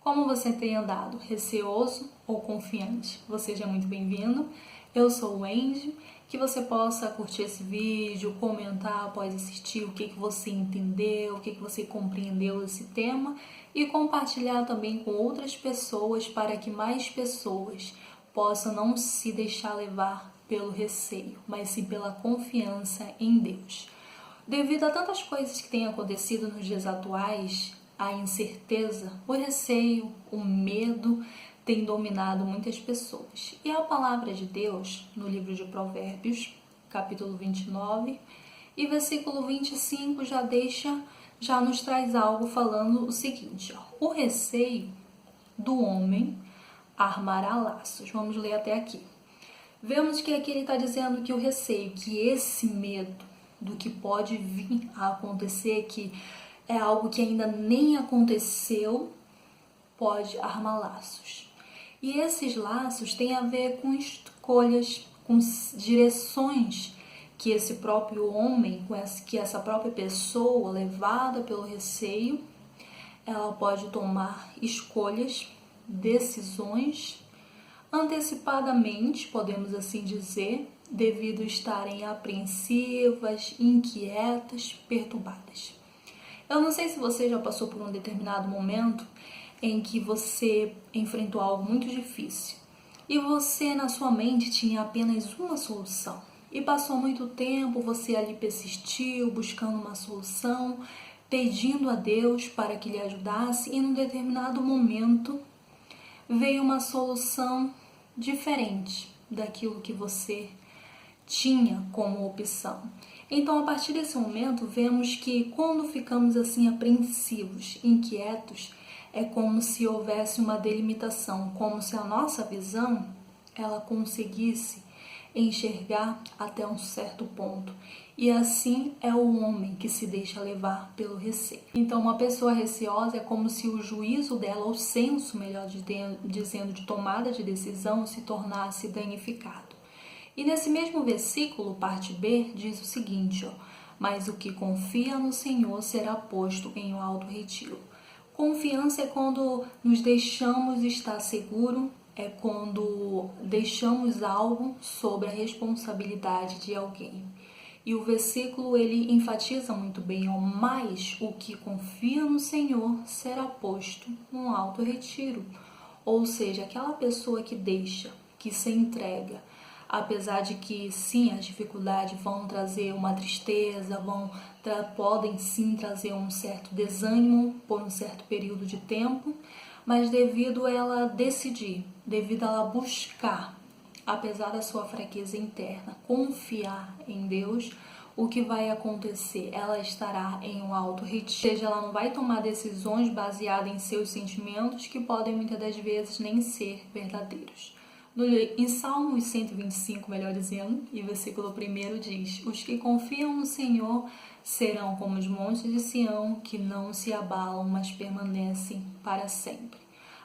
Como você tem andado? Receoso ou confiante? Você seja muito bem-vindo. Eu sou o Angie. Que você possa curtir esse vídeo, comentar após assistir o que você entendeu, o que você compreendeu desse tema e compartilhar também com outras pessoas para que mais pessoas possam não se deixar levar pelo receio, mas sim pela confiança em Deus. Devido a tantas coisas que têm acontecido nos dias atuais, a incerteza, o receio, o medo tem dominado muitas pessoas. E a palavra de Deus, no livro de Provérbios, capítulo 29 e versículo 25, já nos traz algo falando o seguinte: o receio do homem armará laços. Vamos ler até aqui. Vemos que aqui ele está dizendo que o receio, que esse medo do que pode vir a acontecer, que é algo que ainda nem aconteceu, pode armar laços. E esses laços têm a ver com escolhas, com direções que esse próprio homem, que essa própria pessoa, levada pelo receio, ela pode tomar escolhas, decisões, antecipadamente, podemos assim dizer, devido a estarem apreensivas, inquietas, perturbadas. Eu não sei se você já passou por um determinado momento em que você enfrentou algo muito difícil e você na sua mente tinha apenas uma solução e passou muito tempo, você ali persistiu buscando uma solução, pedindo a Deus para que lhe ajudasse e num determinado momento veio uma solução diferente daquilo que você tinha como opção. Então, a partir desse momento, vemos que quando ficamos assim apreensivos, inquietos, é como se houvesse uma delimitação, como se a nossa visão ela conseguisse enxergar até um certo ponto. E assim é o homem que se deixa levar pelo receio. Então, uma pessoa receosa é como se o juízo dela, o senso, melhor dizendo, de tomada de decisão se tornasse danificado. E nesse mesmo versículo, parte B, diz o seguinte: mas o que confia no Senhor será posto em um alto retiro. Confiança é quando nos deixamos estar seguro, é quando deixamos algo sobre a responsabilidade de alguém. E o versículo ele enfatiza muito bem: mas o que confia no Senhor será posto em um alto retiro. Ou seja, aquela pessoa que deixa, que se entrega, apesar de que sim, as dificuldades vão trazer uma tristeza, podem sim trazer um certo desânimo por um certo período de tempo, mas devido a ela decidir, devido a ela buscar, apesar da sua fraqueza interna, confiar em Deus, o que vai acontecer? Ela estará em um alto retiro, ou seja, ela não vai tomar decisões baseadas em seus sentimentos, que podem muitas das vezes nem ser verdadeiros. Em Salmos 125, melhor dizendo, e versículo 1 diz: os que confiam no Senhor serão como os montes de Sião, que não se abalam, mas permanecem para sempre.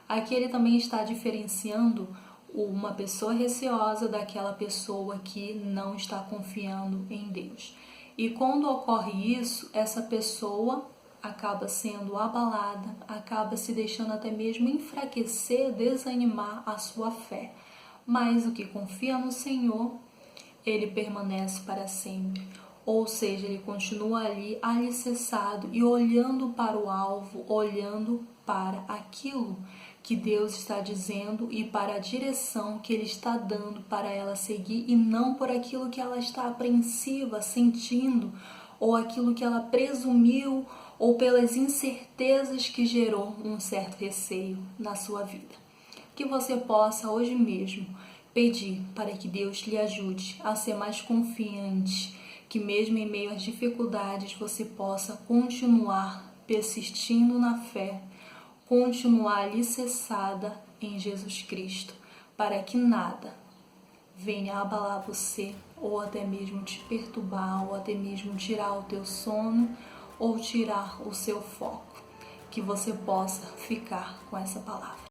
Aqui ele também está diferenciando uma pessoa receosa daquela pessoa que não está confiando em Deus. E quando ocorre isso, essa pessoa acaba sendo abalada, acaba se deixando até mesmo enfraquecer, desanimar a sua fé. Mas o que confia no Senhor, ele permanece para sempre. Ou seja, ele continua ali alicerçado e olhando para o alvo, olhando para aquilo que Deus está dizendo e para a direção que Ele está dando para ela seguir, e não por aquilo que ela está apreensiva, sentindo, ou aquilo que ela presumiu, ou pelas incertezas que gerou um certo receio na sua vida. Que você possa hoje mesmo pedir para que Deus lhe ajude a ser mais confiante, que mesmo em meio às dificuldades você possa continuar persistindo na fé, continuar alicerçada em Jesus Cristo, para que nada venha abalar você, ou até mesmo te perturbar, ou até mesmo tirar o teu sono, ou tirar o seu foco. Que você possa ficar com essa palavra.